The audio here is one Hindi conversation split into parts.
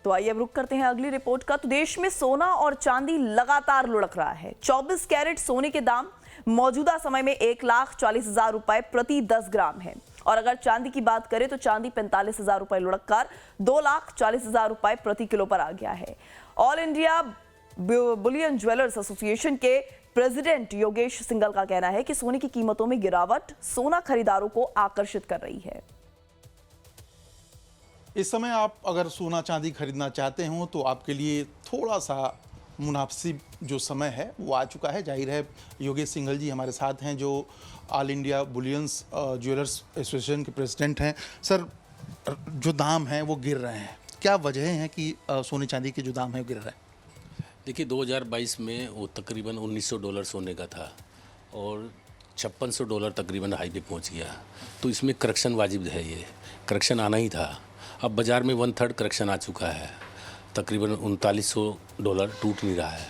तो आइए अब रुक करते हैं अगली रिपोर्ट का। तो देश में सोना और चांदी लगातार लुढ़क रहा है। 24 कैरेट सोने के दाम मौजूदा समय में 1,40,000 रुपए प्रति 10 ग्राम है। और अगर चांदी की बात करें तो चांदी 45,000 रुपए लुढ़क कर 2,40,000 रुपए प्रति किलो पर आ गया है। All India Boolean jewellers association के प्रेसिडेंट योगेश सिंघल का कहना है कि सोने की कीमतों में गिरावट सोना खरीदारों को आकर्षित कर रही है। इस समय आप अगर सोना चांदी खरीदना चाहते हो तो आपके लिए थोड़ा सा मुनासिब जो समय है वो आ चुका है। जाहिर है योगेश सिंघल जी हमारे साथ हैं जो all India bullions jewellers association के प्रेसिडेंट हैं। सर, जो दाम हैं वो गिर रहे हैं, क्या वजह है कि सोने चांदी के जो दाम हैं वो गिर रहे हैं? देखिए 2022 में वो तकरीबन $1,900 सोने का था और $5600 तकरीबन हाई पे पहुँच गया। तो इसमें करेक्शन वाजिब है, ये करेक्शन आना ही था। अब बाज़ार में 1/3 करेक्शन आ चुका है, तकरीबन $3900 टूट नहीं रहा है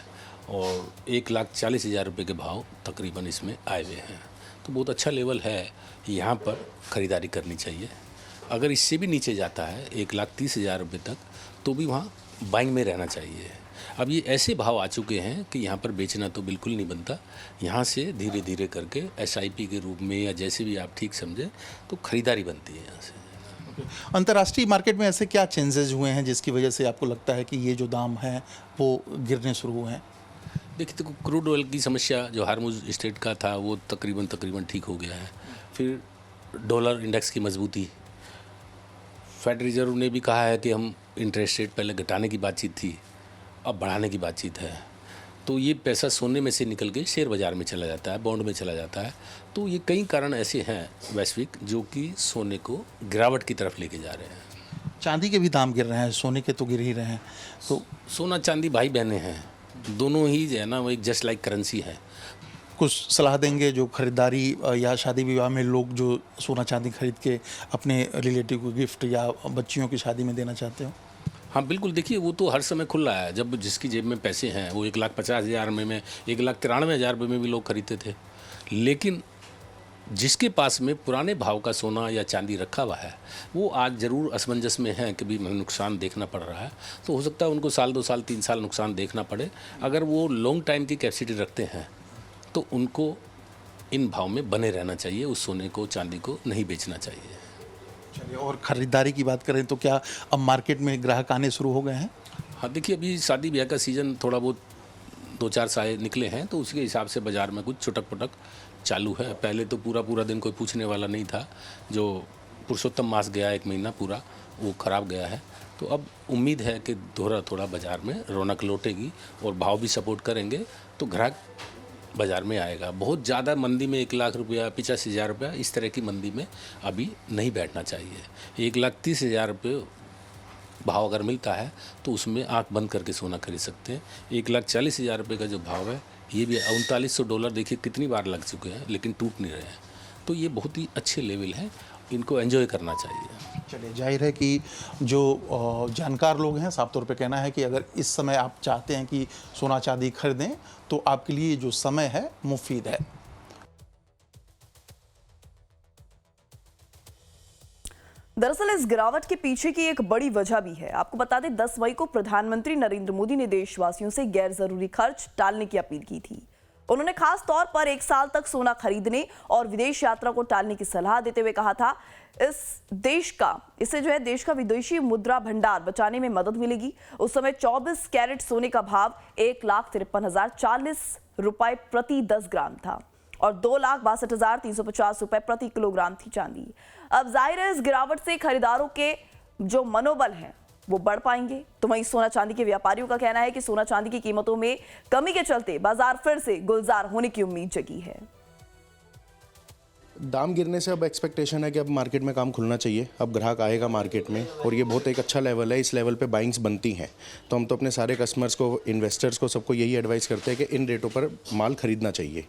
और 1,40,000 रुपये के भाव तकरीबन इसमें आए हुए हैं। तो बहुत अच्छा लेवल है, यहाँ पर ख़रीदारी करनी चाहिए। अगर इससे भी नीचे जाता है 1,30,000 रुपये तक तो भी वहाँ बाइंग में रहना चाहिए। अब ये ऐसे भाव आ चुके हैं कि यहाँ पर बेचना तो बिल्कुल नहीं बनता। यहाँ से धीरे धीरे करके SIP के रूप में या जैसे भी आप ठीक समझें तो ख़रीदारी बनती है यहाँ से। अंतर्राष्ट्रीय मार्केट में ऐसे क्या चेंजेस हुए हैं जिसकी वजह से आपको लगता है कि ये जो दाम हैं वो गिरने शुरू हुए हैं? देखिए तो क्रूड ऑयल की समस्या जो हार्मुज स्टेट का था वो तकरीबन ठीक हो गया है। फिर डॉलर इंडेक्स की मजबूती, फेड रिजर्व ने भी कहा है कि हम इंटरेस्ट रेट पहले घटाने की बातचीत थी, अब बढ़ाने की बातचीत है। तो ये पैसा सोने में से निकल के शेयर बाज़ार में चला जाता है, बॉन्ड में चला जाता है। तो ये कई कारण ऐसे हैं वैश्विक जो कि सोने को गिरावट की तरफ लेके जा रहे हैं। चांदी के भी दाम गिर रहे हैं, सोने के तो गिर ही रहे हैं। तो सोना चांदी भाई बहनें हैं, दोनों ही जो है ना वो एक जस्ट लाइक करेंसी है। कुछ सलाह देंगे जो खरीदारी या शादी विवाह में लोग जो सोना चांदी खरीद के अपने रिलेटिव को गिफ्ट या बच्चियों की शादी में देना चाहते हो? हाँ बिल्कुल, देखिए वो तो हर समय खुला है। जब जिसकी जेब में पैसे हैं वो 1,50,000 में 1,93,000 रुपये में भी लोग खरीदते थे। लेकिन जिसके पास में पुराने भाव का सोना या चांदी रखा हुआ है वो आज ज़रूर असमंजस में है कि भी नुकसान देखना पड़ रहा है। तो हो सकता है उनको साल 2 साल 3 साल नुकसान देखना पड़े। अगर वो लॉन्ग टाइम की कैपेसिटी रखते हैं तो उनको इन भाव में बने रहना चाहिए, उस सोने को चांदी को नहीं बेचना चाहिए। चलिए, और ख़रीदारी की बात करें तो क्या अब मार्केट में ग्राहक आने शुरू हो गए हैं? हाँ देखिए अभी शादी ब्याह का सीज़न थोड़ा बहुत 2-4 साए निकले हैं तो उसके हिसाब से बाज़ार में कुछ छुटक पुटक चालू है। पहले तो पूरा दिन कोई पूछने वाला नहीं था। जो पुरुषोत्तम मास गया 1 महीना पूरा वो ख़राब गया है। तो अब उम्मीद है कि थोड़ा बाज़ार में रौनक लौटेगी और भाव भी सपोर्ट करेंगे तो ग्राहक बाज़ार में आएगा। बहुत ज़्यादा मंदी में 1,00,000 रुपया 85,000 रुपया इस तरह की मंदी में अभी नहीं बैठना चाहिए। 1,30,000 रुपये भाव अगर मिलता है तो उसमें आंख बंद करके सोना खरीद सकते हैं। 1,40,000 रुपये का जो भाव है ये भी $3900 देखिए कितनी बार लग चुके हैं लेकिन टूट नहीं रहे हैं। तो ये बहुत ही अच्छे लेवल हैं, इनको एंजॉय करना चाहिए। चलिए, जाहिर है कि जो जानकार लोग हैं साफ तौर पे कहना है कि अगर इस समय आप चाहते हैं कि सोना चांदी खरीदें तो आपके लिए जो समय है मुफीद है। दरअसल इस गिरावट के पीछे की एक बड़ी वजह भी है। आपको बता दें 10 मई को प्रधानमंत्री नरेंद्र मोदी ने देशवासियों से गैर जरूरी खर्च टालने की अपील की थी। उन्होंने खास तौर पर 1 साल तक सोना खरीदने और विदेश यात्रा को टालने की सलाह देते हुए कहा था इससे देश का विदेशी मुद्रा भंडार बचाने में मदद मिलेगी। उस समय 24 कैरेट सोने का भाव 1,53,040 रुपए प्रति 10 ग्राम था और 2,62,350 रुपए प्रति किलोग्राम थी चांदी। अब जाहिर है इस गिरावट से खरीदारों के जो मनोबल है वो बढ़ पाएंगे। तो वहीं सोना चांदी के व्यापारियों का कहना है कि सोना चांदी की कीमतों में कमी के चलते बाजार फिर से गुलजार होने की उम्मीद जगी है। दाम गिरने से अब एक्सपेक्टेशन है कि अब मार्केट में काम खुलना चाहिए। अब ग्राहक आएगा मार्केट में और ये बहुत एक अच्छा लेवल है। इस लेवल पे बाइंग्स बनती हैं तो हम तो अपने सारे कस्टमर्स को, इन्वेस्टर्स को, सबको यही एडवाइस करते हैं कि इन रेटों पर माल खरीदना चाहिए।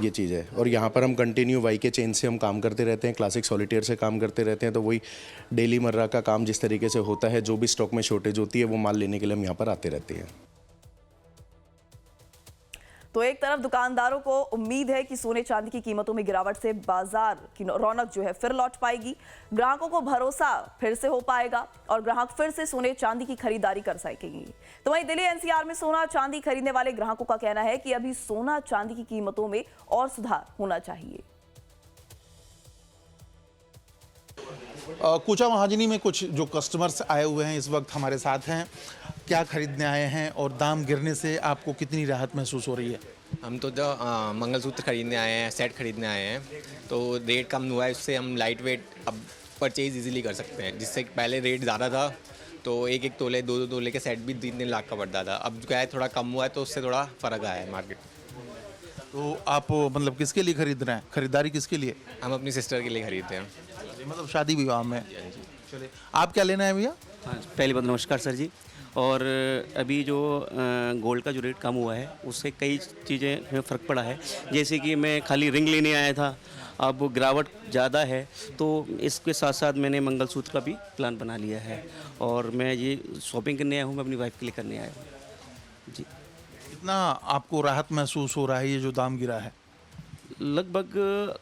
ये चीज़ है। और यहाँ पर हम कंटिन्यू YK चेन से हम काम करते रहते हैं, क्लासिक सॉलिटेयर से काम करते रहते हैं। तो वही डेली मर्रा का काम जिस तरीके से होता है, जो भी स्टॉक में शॉर्टेज होती है वो माल लेने के लिए हम यहाँ पर आते रहते हैं। तो एक तरफ दुकानदारों को उम्मीद है कि सोने चांदी की कीमतों में गिरावट से बाजार की रौनक जो है फिर लौट पाएगी, ग्राहकों को भरोसा फिर से हो पाएगा और ग्राहक फिर से सोने चांदी की खरीदारी कर सकेंगे। तो वहीं दिल्ली एनसीआर में सोना चांदी खरीदने वाले ग्राहकों का कहना है कि अभी सोना चांदी की कीमतों में और सुधार होना चाहिए। कूचा महाजनी में कुछ जो कस्टमर्स आए हुए हैं इस वक्त हमारे साथ हैं, क्या खरीदने आए हैं और दाम गिरने से आपको कितनी राहत महसूस हो रही है? हम तो मंगलसूत्र खरीदने आए हैं, सेट खरीदने आए हैं, तो रेट कम हुआ है, उससे हम लाइट वेट अब परचेज इजीली कर सकते हैं। जिससे पहले रेट ज़्यादा था तो एक एक तोले 2-2 तोले के सेट भी 3-3 लाख का पड़ता था। अब क्या है थोड़ा कम हुआ है तो उससे थोड़ा फ़र्क आया है मार्केट। तो आप मतलब किसके लिए खरीद रहे हैं? खरीदारी किसके लिए? हम अपनी सिस्टर के लिए खरीदते हैं। मतलब शादी विवाह में। चलिए, आप क्या लेना है भैया? हाँ, पहली बात नमस्कार सर जी। और अभी जो गोल्ड का जो रेट कम हुआ है उससे कई चीज़ें में फ़र्क पड़ा है। जैसे कि मैं खाली रिंग लेने आया था, अब गिरावट ज़्यादा है तो इसके साथ साथ मैंने मंगलसूत्र का भी प्लान बना लिया है और मैं ये शॉपिंग करने आया हूँ, मैं अपनी वाइफ के लिए करने आया हूँ जी। कितना आपको राहत महसूस हो रहा है ये जो दाम गिरा है? लगभग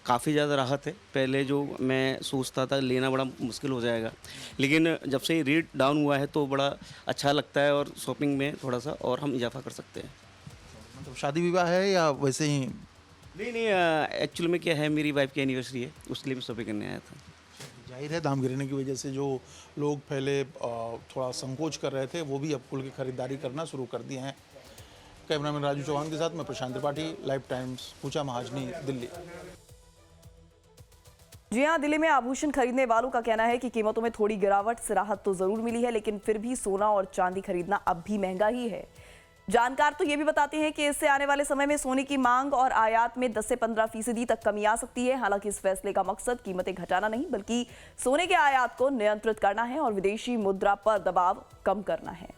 काफ़ी ज़्यादा राहत है। पहले जो मैं सोचता था लेना बड़ा मुश्किल हो जाएगा, लेकिन जब से रेट डाउन हुआ है तो बड़ा अच्छा लगता है और शॉपिंग में थोड़ा सा और हम इजाफा कर सकते हैं। मतलब शादी विवाह है या वैसे ही? नहीं, एक्चुअल में क्या है, मेरी वाइफ की एनिवर्सरी है, उसके लिए मैं शॉपिंग करने आया था। जाहिर है दाम गिरने की वजह से जो लोग पहले थोड़ा संकोच कर रहे थे वो भी अब खुल के खरीदारी करना शुरू कर दिए हैं। कैमरामैन राजू चौहान के साथ मैं प्रशांत त्रिपाठी, लाइव टाइम्स, कूचा महाजनी, दिल्ली। जी हाँ, दिल्ली में आभूषण खरीदने वालों का कहना है कि कीमतों में थोड़ी गिरावट से राहत तो जरूर मिली है, लेकिन फिर भी सोना और चांदी खरीदना अब भी महंगा ही है। जानकार तो ये भी बताते हैं कि इससे आने वाले समय में सोने की मांग और आयात में 10 से 15% तक कमी आ सकती है। हालांकि इस फैसले का मकसद कीमतें घटाना नहीं बल्कि सोने के आयात को नियंत्रित करना है और विदेशी मुद्रा पर दबाव कम करना है।